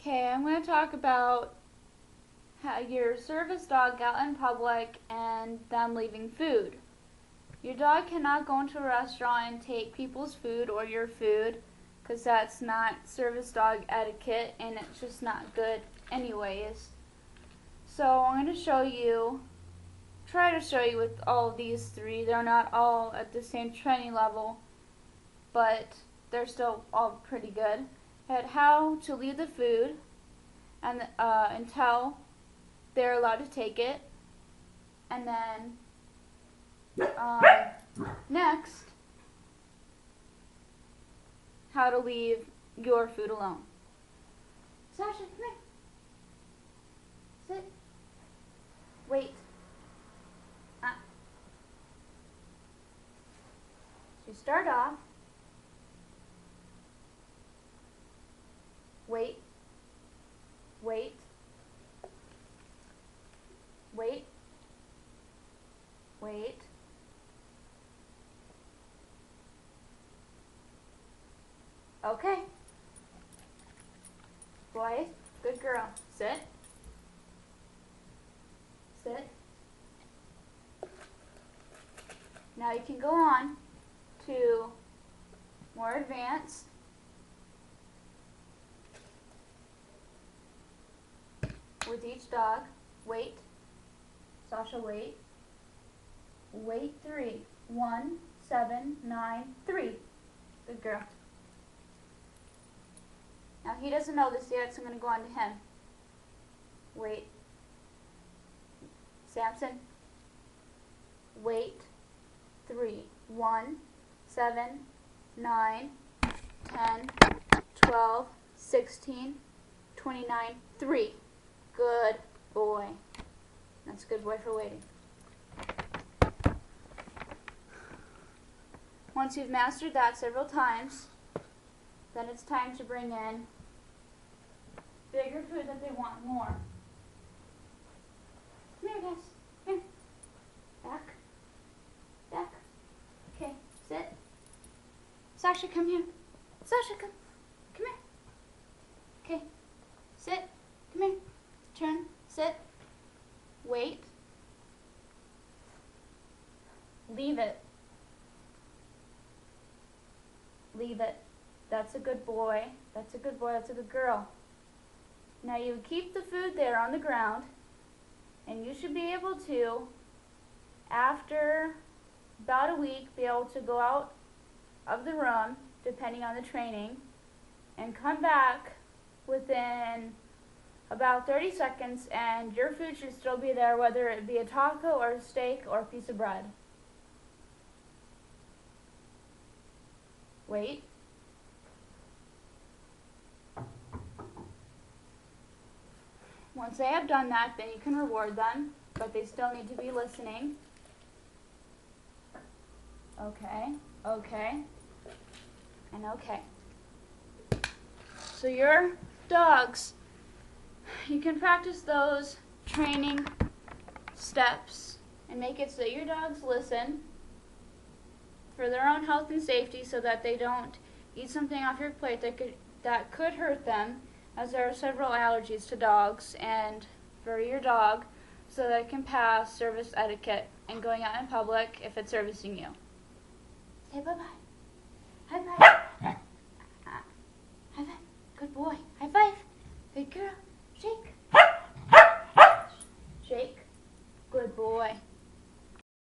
Okay, I'm going to talk about how your service dog out in public and them leaving food. Your dog cannot go into a restaurant and take people's food or your food because that's not service dog etiquette and it's just not good anyways. So I'm going to try to show you with all of these three. They're not all at the same training level, but they're still all pretty good at how to leave the food and until they're allowed to take it, and then next, how to leave your food alone. Sasha, come here. Sit. Wait. So you start off. Wait. Wait. Wait. Wait. Okay. Boys, good girl. Sit. Sit. Now you can go on to more advanced. With each dog. Wait. Sasha, wait. Wait 3. 1, 7, 9, 3. Good girl. Now he doesn't know this yet, so I'm going to go on to him. Wait. Samson. Wait 3. 1, 7, 9, 10, 12, 16, 29, 3. Good boy. That's a good boy for waiting. Once you've mastered that several times, then it's time to bring in bigger food that they want more. Come here, guys. Here. Back. Back. Okay, sit. Sasha, come here. Sasha, come. Come here. Okay. Sit. Come here. Turn. Sit. Wait. Leave it. Leave it. That's a good boy. That's a good boy. That's a good girl. Now you keep the food there on the ground, and you should be able to, after about a week, be able to go out of the room, depending on the training, and come back within about 30 seconds, and your food should still be there, whether it be a taco or a steak or a piece of bread. Wait. Once they have done that, then you can reward them, but they still need to be listening. Okay, okay, and okay. So your dogs, you can practice those training steps and make it so your dogs listen for their own health and safety, so that they don't eat something off your plate that could hurt them, as there are several allergies to dogs, and for your dog, so that it can pass service etiquette and going out in public if it's servicing you. Say bye-bye. High five. High five. Good boy. High five. Good girl. Shake. Shake. Good boy.